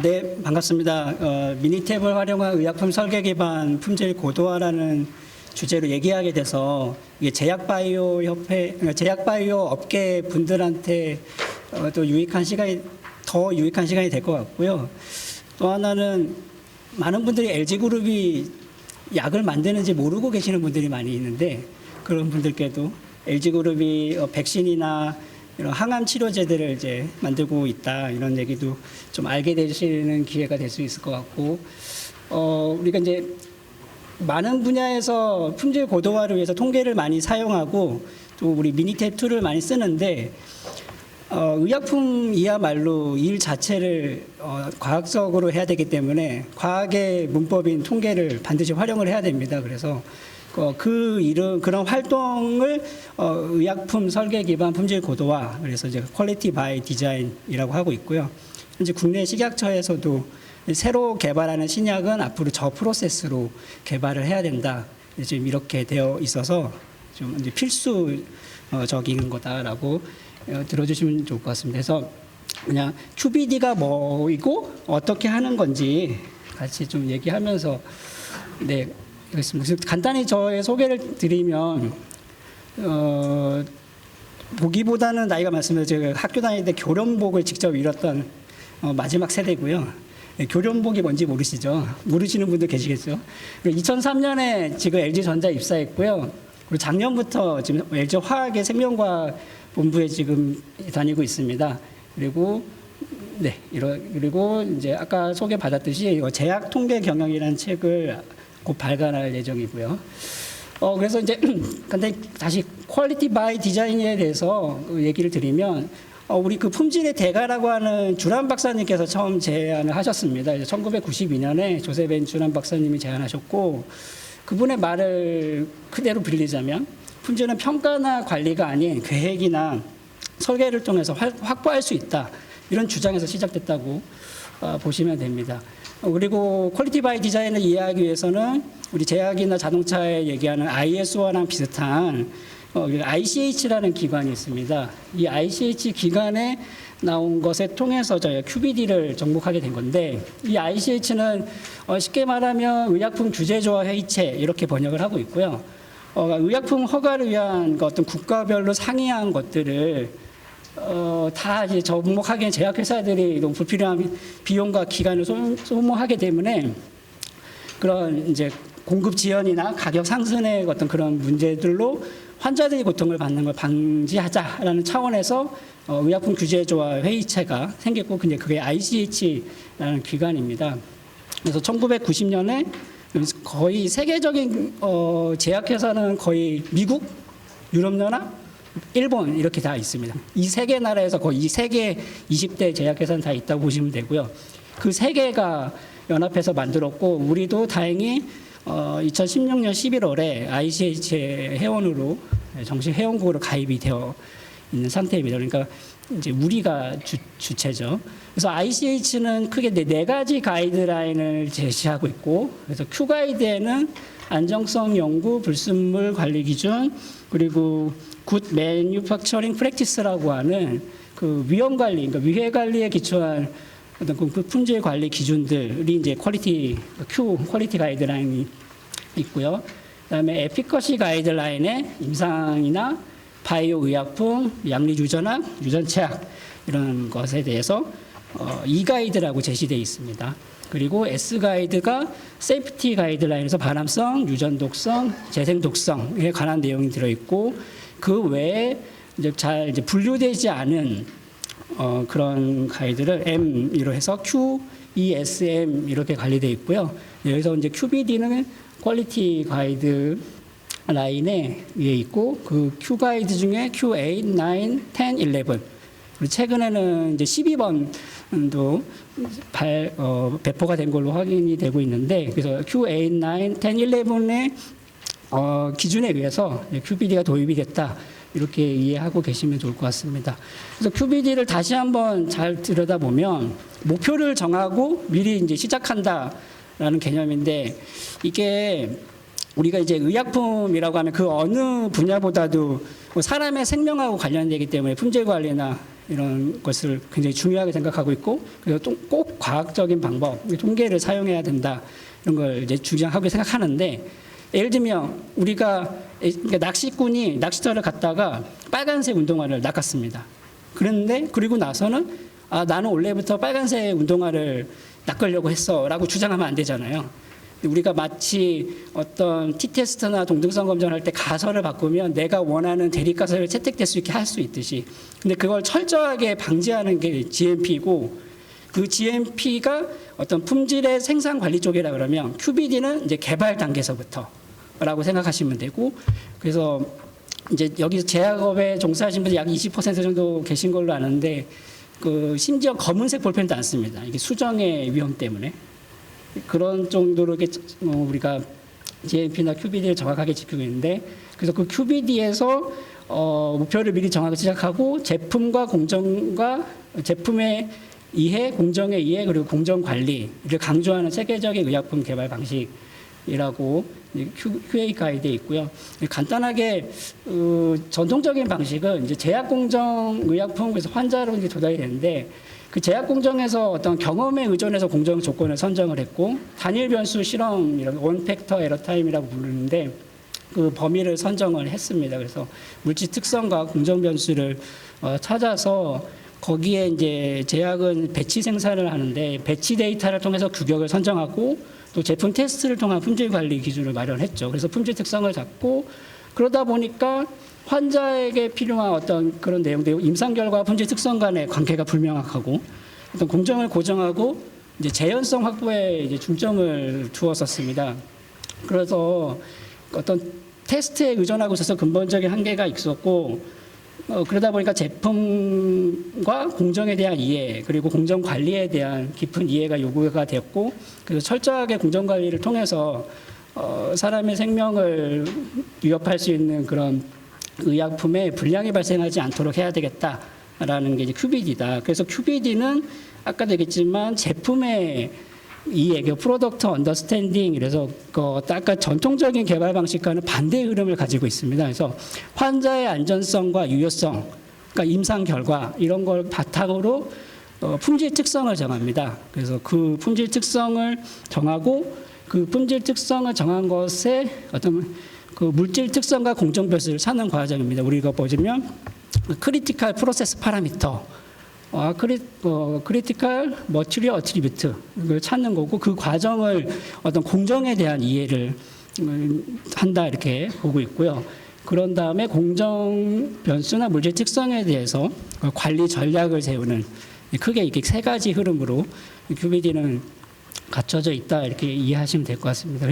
네, 반갑습니다. 미니탭을 활용한 의약품 설계 기반 품질 고도화라는 주제로 얘기하게 돼서 이게 제약바이오 협회, 제약바이오 업계 분들한테 또 더 유익한 시간이 될 것 같고요. 또 하나는 많은 분들이 LG그룹이 약을 만드는지 모르고 계시는 분들이 많이 있는데, 그런 분들께도 LG그룹이 백신이나 이런 항암 치료제들을 이제 만들고 있다, 이런 얘기도 좀 알게 되시는 기회가 될 수 있을 것 같고, 우리가 이제 많은 분야에서 품질 고도화를 위해서 통계를 많이 사용하고 또 우리 미니탭 툴을 많이 쓰는데, 의약품이야말로 일 자체를 과학적으로 해야 되기 때문에 과학의 문법인 통계를 반드시 활용을 해야 됩니다. 그래서 그런 활동을 의약품 설계 기반 품질 고도화, 그래서 이제 퀄리티 바이 디자인이라고 하고 있고요. 현재 국내 식약처에서도 새로 개발하는 신약은 앞으로 저 프로세스로 개발을 해야 된다, 지금 이렇게 되어 있어서 좀 이제 필수적인 거다라고 들어주시면 좋을 것 같습니다. 그래서 그냥 QBD가 뭐이고 어떻게 하는 건지 같이 좀 얘기하면서, 네, 그렇습니다. 간단히 저의 소개를 드리면, 보기보다는 나이가 많습니다. 제가 학교 다닐 때 교련복을 직접 입었던 마지막 세대고요. 네, 교련복이 뭔지 모르시죠? 모르시는 분들 계시겠죠? 2003년에 지금 LG전자 입사했고요. 그리고 작년부터 지금 LG화학의 생명과학 본부에 지금 다니고 있습니다. 그리고 그리고 이제 아까 소개받았듯이 제약 통계 경영이라는 책을 곧 발간할 예정이고요. 그래서 이제 간단히 다시 퀄리티 바이 디자인에 대해서 얘기를 드리면, 우리 그 품질의 대가라고 하는 주란 박사님께서 처음 제안을 하셨습니다. 1992년에 조세벤 주란 박사님이 제안하셨고, 그분의 말을 그대로 빌리자면 품질은 평가나 관리가 아닌 계획이나 설계를 통해서 확보할 수 있다, 이런 주장에서 시작됐다고 보시면 됩니다. 그리고 퀄리티 바이 디자인을 이해하기 위해서는 우리 제약이나 자동차에 얘기하는 ISO랑 비슷한 ICH라는 기관이 있습니다. 이 ICH 기관에 나온 것에 통해서 저희가 QBD를 정복하게 된 건데, 이 ICH는 쉽게 말하면 의약품 규제조화 회의체, 이렇게 번역을 하고 있고요. 의약품 허가를 위한 어떤 국가별로 상이한 것들을 다 이제 접목하기엔 제약회사들이 너무 불필요한 비용과 기간을 소모하게 때문에, 그런 이제 공급 지연이나 가격 상승의 어떤 그런 문제들로 환자들이 고통을 받는 걸 방지하자라는 차원에서 의약품 규제조화 회의체가 생겼고, 근데 그게 ICH라는 기관입니다. 그래서 1990년에 거의 세계적인 제약회사는 거의 미국, 유럽연합, 일본 이렇게 다 있습니다. 이 세 개 나라에서 거의 이 세계 20대 제약회사는 다 있다고 보시면 되고요. 그 세 개가 연합해서 만들었고, 우리도 다행히 2016년 11월에 ICH 회원으로 정식 회원국으로 가입이 되어 있는 상태입니다. 그러니까 이제 우리가 주체죠. 그래서 ICH는 크게 네 가지 가이드라인을 제시하고 있고, 그래서 Q 가이드에는 안정성 연구, 불순물 관리 기준, 그리고 굿 매뉴팩처링 프랙티스라고 하는 그 위험 관리, 그러니까 위해 관리에 기초한 어떤 그 품질 관리 기준들이 이제 퀄리티 가이드라인이 있고요. 그다음에 에피커시 가이드라인에 임상이나 바이오 의약품, 양리 유전학, 유전체학 이런 것에 대해서 E 가이드라고 제시되어 있습니다. 그리고 S 가이드가 세이프티 가이드라인에서 발암성, 유전 독성, 재생 독성에 관한 내용이 들어 있고, 그 외에 이제 잘 이제 분류되지 않은 그런 가이드를 M으로 해서 Q, ESM 이렇게 관리되어 있고요. 여기서 이제 QBD는 퀄리티 가이드 라인에 위에 있고, 그 Q 가이드 중에 Q8, 9, 10, 11. 그리고 최근에는 이제 12번도 배포가 된 걸로 확인이 되고 있는데, 그래서 Q8, 9, 10, 11의 기준에 의해서 QBD가 도입이 됐다, 이렇게 이해하고 계시면 좋을 것 같습니다. 그래서 QBD를 다시 한번 잘 들여다보면 목표를 정하고 미리 이제 시작한다라는 개념인데, 이게 우리가 이제 의약품이라고 하면 그 어느 분야보다도 사람의 생명하고 관련되기 때문에 품질 관리나 이런 것을 굉장히 중요하게 생각하고 있고, 그리고 또 꼭 과학적인 방법, 통계를 사용해야 된다 이런 걸 이제 주장하고 생각하는데, 예를 들면 우리가 그러니까 낚시꾼이 낚시터를 갔다가 빨간색 운동화를 낚았습니다. 그런데 그리고 나서는 나는 원래부터 빨간색 운동화를 낚으려고 했어라고 주장하면 안 되잖아요. 우리가 마치 어떤 T테스트나 동등성 검정을 할 때 가설을 바꾸면 내가 원하는 대립가설을 채택될 수 있게 할 수 있듯이, 근데 그걸 철저하게 방지하는 게 GMP고, 그 GMP가 어떤 품질의 생산 관리 쪽이라 그러면 QBD는 이제 개발 단계에서부터라고 생각하시면 되고, 그래서 이제 여기서 제약업에 종사하신 분들 약 20% 정도 계신 걸로 아는데, 그 심지어 검은색 볼펜도 안 씁니다. 이게 수정의 위험 때문에. 그런 정도로 우리가 GMP나 QBD를 정확하게 지키고 있는데, 그래서 그 QBD에서 목표를 미리 정하기 시작하고, 제품과 공정과 제품의 이해, 공정의 이해, 그리고 공정 관리를 강조하는 세계적인 의약품 개발 방식이라고 QA 가이드에 있고요. 간단하게 전통적인 방식은 이제 제약 공정 의약품에서 환자로 이제 도달이 되는데, 그 제약 공정에서 어떤 경험에 의존해서 공정 조건을 선정을 했고, 단일 변수 실험, 이런 원 팩터 에러 타임이라고 부르는데 그 범위를 선정을 했습니다. 그래서 물질 특성과 공정 변수를 찾아서 거기에 이제 제약은 배치 생산을 하는데, 배치 데이터를 통해서 규격을 선정하고 또 제품 테스트를 통한 품질 관리 기준을 마련했죠. 그래서 품질 특성을 잡고, 그러다 보니까 환자에게 필요한 어떤 그런 내용들, 임상 결과 품질 특성 간의 관계가 불명확하고, 어떤 공정을 고정하고 이제 재현성 확보에 이제 중점을 두었었습니다. 그래서 어떤 테스트에 의존하고 있어서 근본적인 한계가 있었고, 그러다 보니까 제품과 공정에 대한 이해, 그리고 공정 관리에 대한 깊은 이해가 요구가 되었고, 그래서 철저하게 공정 관리를 통해서 사람의 생명을 위협할 수 있는 그런 의약품에 불량이 발생하지 않도록 해야 되겠다라는 게 이제 QBD다. 그래서 QBD는 아까도 얘기했지만 제품의 이해, 프로덕트 언더스탠딩, 그래서 아까 전통적인 개발 방식과는 반대의 흐름을 가지고 있습니다. 그래서 환자의 안전성과 유효성, 그러니까 임상 결과 이런 걸 바탕으로 품질 특성을 정합니다. 그래서 그 품질 특성을 정하고, 그 품질 특성을 정한 것에 어떤 그 물질 특성과 공정 변수를 찾는 과정입니다. 우리가 보시면 크리티컬 프로세스 파라미터, 크리티컬 머티리얼 어트리뷰트를 찾는 거고, 그 과정을 어떤 공정에 대한 이해를 한다 이렇게 보고 있고요. 그런 다음에 공정 변수나 물질 특성에 대해서 관리 전략을 세우는, 크게 이렇게 세 가지 흐름으로 QBD는 갖춰져 있다 이렇게 이해하시면 될 것 같습니다.